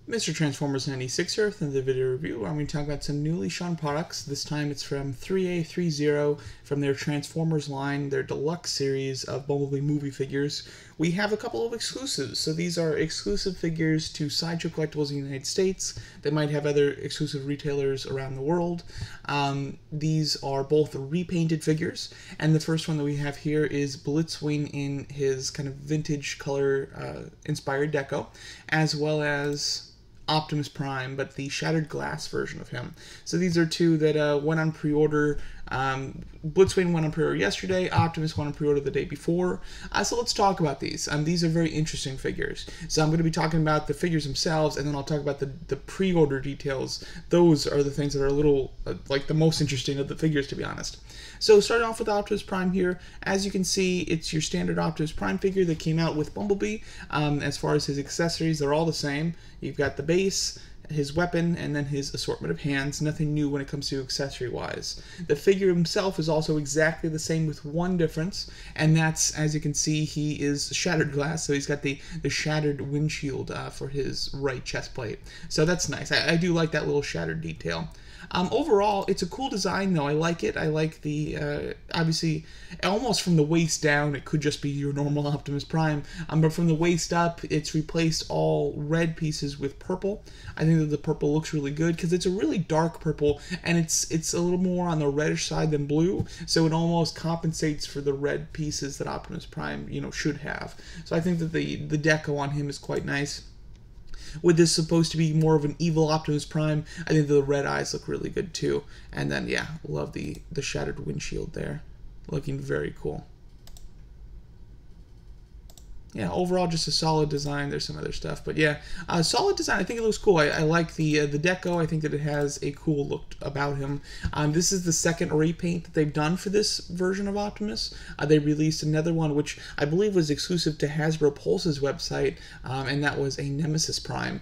Mr. Transformers 96 here with another video review. I'm going to talk about some newly shown products. This time it's from ThreeA 30 from their Transformers line, their deluxe series of Bumblebee movie figures. We have a couple of exclusives. So these are exclusive figures to Sideshow collectibles in the United States. They might have other exclusive retailers around the world. These are both repainted figures, and the first one that we have here is Blitzwing in his kind of vintage color inspired deco, as well as Optimus Prime, but the shattered glass version of him. So these are two that went on pre-order. Blitzwing went on pre-order yesterday. Optimus went on pre-order the day before. So let's talk about these. These are very interesting figures. So I'm going to be talking about the figures themselves, and then I'll talk about the pre-order details. Those are the things that are a little like the most interesting of the figures, to be honest. So starting off with Optus Prime here, as you can see, it's your standard Optus Prime figure that came out with Bumblebee. As far as his accessories, they're all the same. You've got the base, his weapon, and then his assortment of hands. Nothing new when it comes to accessory-wise. The figure himself is also exactly the same with one difference, and that's, as you can see, he is shattered glass, so he's got the shattered windshield for his right chest plate. So that's nice. I do like that little shattered detail. Overall, it's a cool design, though. I like it. I like the, obviously, almost from the waist down, it could just be your normal Optimus Prime. But from the waist up, it's replaced all red pieces with purple. I think that the purple looks really good because it's a really dark purple, and it's a little more on the reddish side than blue, so it almost compensates for the red pieces that Optimus Prime, should have. So I think that the deco on him is quite nice. With this supposed to be more of an evil Optimus Prime, I think the red eyes look really good too. And then, yeah, love the shattered windshield there. Looking very cool. Yeah, overall just a solid design. There's some other stuff, but yeah, solid design. I think it looks cool. I like the deco. I think that it has a cool look about him. This is the second repaint that they've done for this version of Optimus. They released another one, which I believe was exclusive to Hasbro Pulse's website, and that was a Nemesis Prime,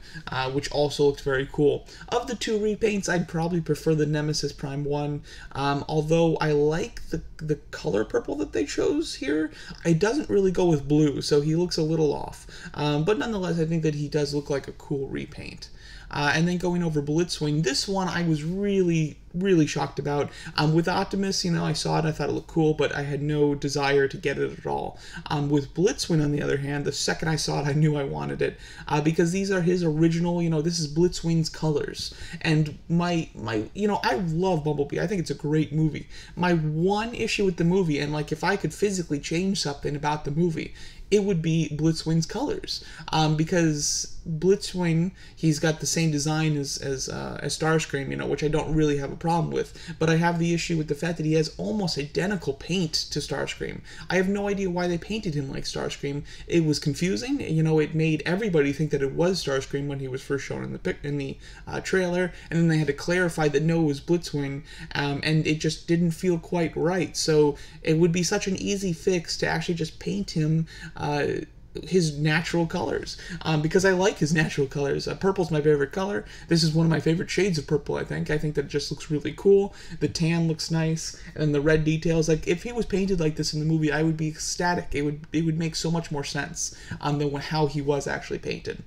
which also looks very cool. Of the two repaints, I'd probably prefer the Nemesis Prime one, although I like the color purple that they chose here. It doesn't really go with blue, so he looks a little off, but nonetheless I think that he does look like a cool repaint. And then going over Blitzwing, this one I was really shocked about. With Optimus, I saw it, I thought it looked cool, but I had no desire to get it at all. With Blitzwing, on the other hand, the second I saw it, I knew I wanted it, because these are his original, this is Blitzwing's colors. And I love Bumblebee. I think it's a great movie. My one issue with the movie, and like if I could physically change something about the movie, it would be Blitzwing's colors, because Blitzwing, he's got the same design as Starscream, which I don't really have a problem with, but I have the issue with the fact that he has almost identical paint to Starscream. I have no idea why they painted him like Starscream. It was confusing, it made everybody think that it was Starscream when he was first shown in the trailer, and then they had to clarify that no, it was Blitzwing, and it just didn't feel quite right. So it would be such an easy fix to actually just paint him his natural colors, because I like his natural colors. Purple's my favorite color. This is one of my favorite shades of purple, I think. I think that it just looks really cool. The tan looks nice, and the red details. Like, if he was painted like this in the movie, I would be ecstatic. It would make so much more sense than how he was actually painted.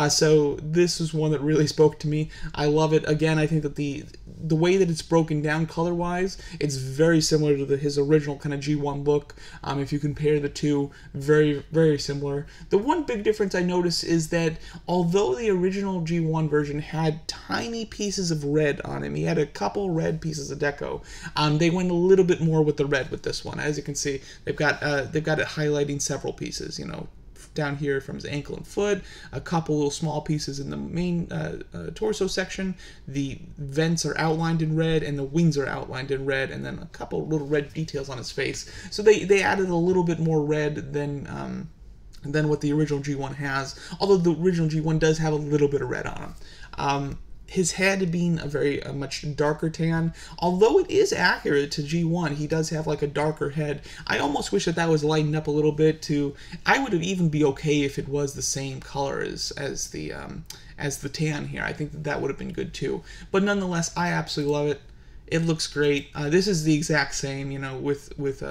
So this is one that really spoke to me. I love it. Again, I think that the way that it's broken down color-wise, it's very similar to his original kind of G1 look. If you compare the two, very, very similar. The one big difference I noticed is that although the original G1 version had tiny pieces of red on him, he had a couple red pieces of deco, they went a little bit more with the red with this one. As you can see, they've got it highlighting several pieces, down here from his ankle and foot, a couple little small pieces in the main torso section. The vents are outlined in red, and the wings are outlined in red, and then a couple little red details on his face. So they added a little bit more red than what the original G1 has, although the original G1 does have a little bit of red on him. His head being a much darker tan, although it is accurate to G1, he does have like a darker head. I almost wish that was lightened up a little bit to. I would even be okay if it was the same color as the tan here. I think that would have been good too. But nonetheless, I absolutely love it. It looks great. This is the exact same, you know, with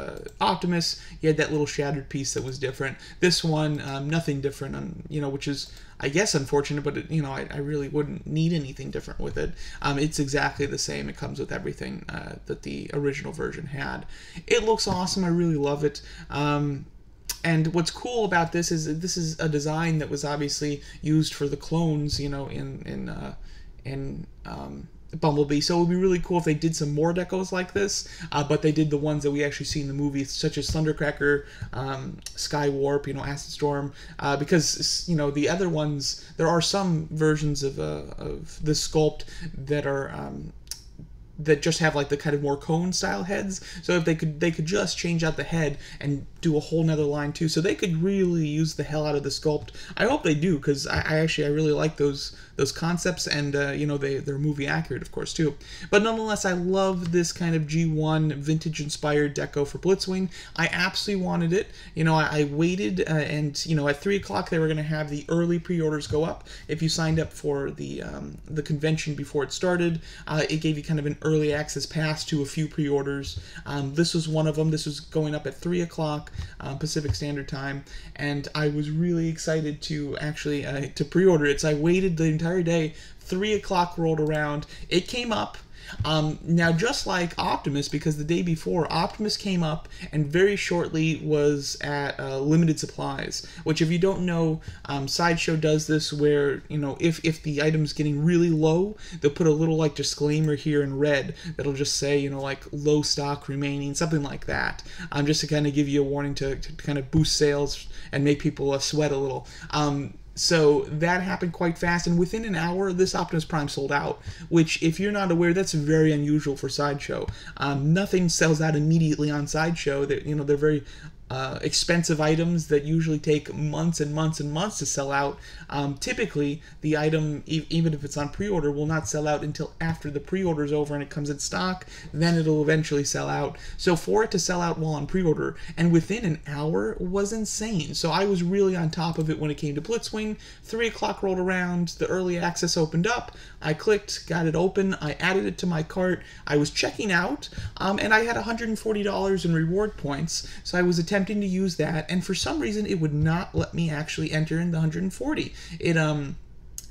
Optimus. You had that little shattered piece that was different. This one, nothing different, you know, which is, I guess, unfortunate, but, you know, I really wouldn't need anything different with it. It's exactly the same. It comes with everything that the original version had. It looks awesome. I really love it. And what's cool about this is that this is a design that was obviously used for the clones, you know, in Bumblebee. So it would be really cool if they did some more decos like this, but they did the ones that we actually see in the movie, such as Thundercracker, Sky Warp, you know, Acid Storm, because, you know, the other ones, there are some versions of the sculpt that are that just have like the kind of more cone style heads. So if they could just change out the head and do a whole nother line too, so they could really use the hell out of the sculpt. I hope they do, because I really like those concepts, and you know, they're movie accurate, of course, too. But nonetheless, I love this kind of G1 vintage inspired deco for Blitzwing. I absolutely wanted it. You know, I waited, and you know, at 3 o'clock they were going to have the early pre-orders go up. If you signed up for the convention before it started, it gave you kind of an early access pass to a few pre-orders. This was one of them. This was going up at 3 o'clock Pacific Standard Time, and I was really excited to actually to pre-order it. So I waited the entire day. 3 o'clock rolled around. It came up. Now, just like Optimus, because the day before, Optimus came up and very shortly was at limited supplies, which, if you don't know, Sideshow does this where, you know, if the item's getting really low, they'll put a little, like, disclaimer here in red that'll just say, you know, like, low stock remaining, something like that, just to kind of give you a warning to kind of boost sales and make people sweat a little. So that happened quite fast, and within an hour, this Optimus Prime sold out, which, if you're not aware, that's very unusual for Sideshow. Nothing sells out immediately on Sideshow. You know, they're very expensive items that usually take months and months and months to sell out. Typically, the item, even if it's on pre-order, will not sell out until after the pre-order is over and it comes in stock. Then it'll eventually sell out. So for it to sell out while on pre-order and within an hour was insane. So I was really on top of it when it came to Blitzwing. 3 o'clock rolled around, the early access opened up. I clicked, got it open, I added it to my cart. I was checking out, and I had $140 in reward points. So I was attempting to use that, and for some reason it would not let me actually enter in the 140.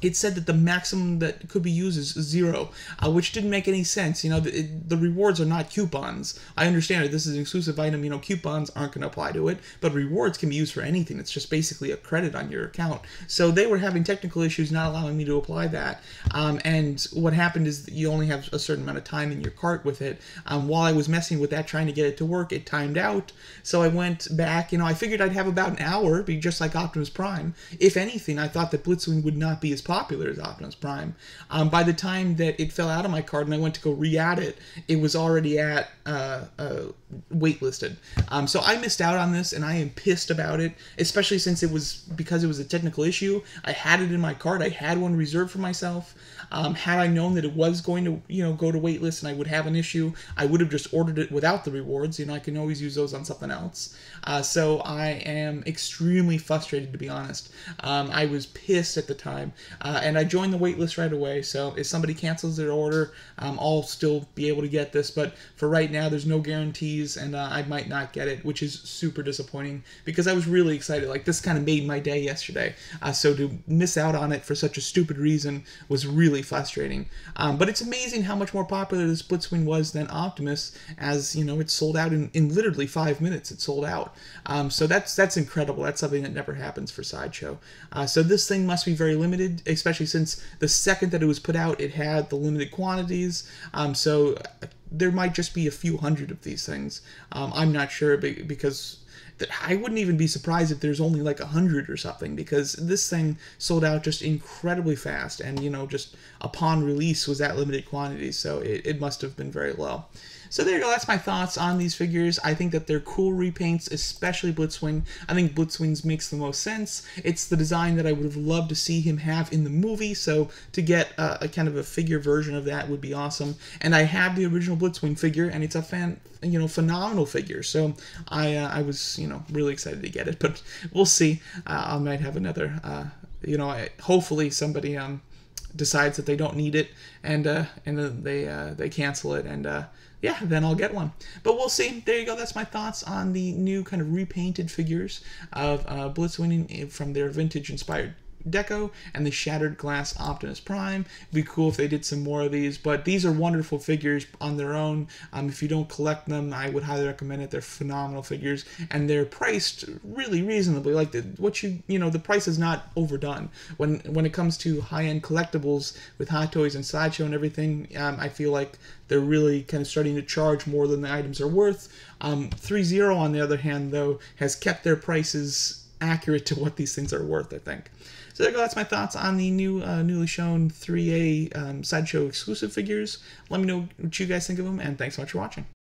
It said that the maximum that could be used is 0, which didn't make any sense. You know, the rewards are not coupons. I understand it. This is an exclusive item. You know, coupons aren't going to apply to it, but rewards can be used for anything. It's just basically a credit on your account. So they were having technical issues not allowing me to apply that. And what happened is that you only have a certain amount of time in your cart with it. While I was messing with that, trying to get it to work, it timed out. So I went back. You know, I figured I'd have about an hour, be just like Optimus Prime. If anything, I thought that Blitzwing would not be as popular as Optimus Prime. By the time that it fell out of my cart and I went to go re-add it, it was already at waitlisted. So I missed out on this, and I am pissed about it, especially since because it was a technical issue. I had it in my cart. I had one reserved for myself. Had I known that it was going to, you know, go to waitlist and I would have an issue, I would have just ordered it without the rewards. You know, I can always use those on something else. So I am extremely frustrated, to be honest. I was pissed at the time, and I joined the waitlist right away. So if somebody cancels their order, I'll still be able to get this. But for right now, there's no guarantees, and I might not get it, which is super disappointing because I was really excited. Like, this kind of made my day yesterday. So to miss out on it for such a stupid reason was really frustrating. But it's amazing how much more popular this Blitzwing was than Optimus, as, you know, it sold out in literally 5 minutes. It sold out. So that's incredible. That's something that never happens for Sideshow. So this thing must be very limited, especially since the second that it was put out, it had the limited quantities. So there might just be a few hundred of these things. I'm not sure, because I wouldn't even be surprised if there's only like 100 or something, because this thing sold out just incredibly fast, and, you know, just upon release was at limited quantities, so it must have been very low. So there you go, that's my thoughts on these figures. I think that they're cool repaints, especially Blitzwing. I think Blitzwing's makes the most sense. It's the design that I would have loved to see him have in the movie, so to get a kind of a figure version of that would be awesome. And I have the original Blitzwing figure, and it's a phenomenal figure. So I was, you know, really excited to get it, but we'll see. I might have another, hopefully somebody decides that they don't need it, and then they cancel it, and yeah, then I'll get one. But we'll see. There you go. That's my thoughts on the new kind of repainted figures of Blitzwing from their vintage-inspired Deco and the Shattered Glass Optimus Prime. It'd be cool if they did some more of these, but these are wonderful figures on their own. If you don't collect them, I would highly recommend it. They're phenomenal figures, and they're priced really reasonably. Like the price is not overdone. When it comes to high-end collectibles with Hot Toys and Sideshow and everything, I feel like they're really kind of starting to charge more than the items are worth. ThreeA, on the other hand, though, has kept their prices accurate to what these things are worth, I think. So there you go. That's my thoughts on the newly shown ThreeA Sideshow exclusive figures. Let me know what you guys think of them, and thanks so much for watching.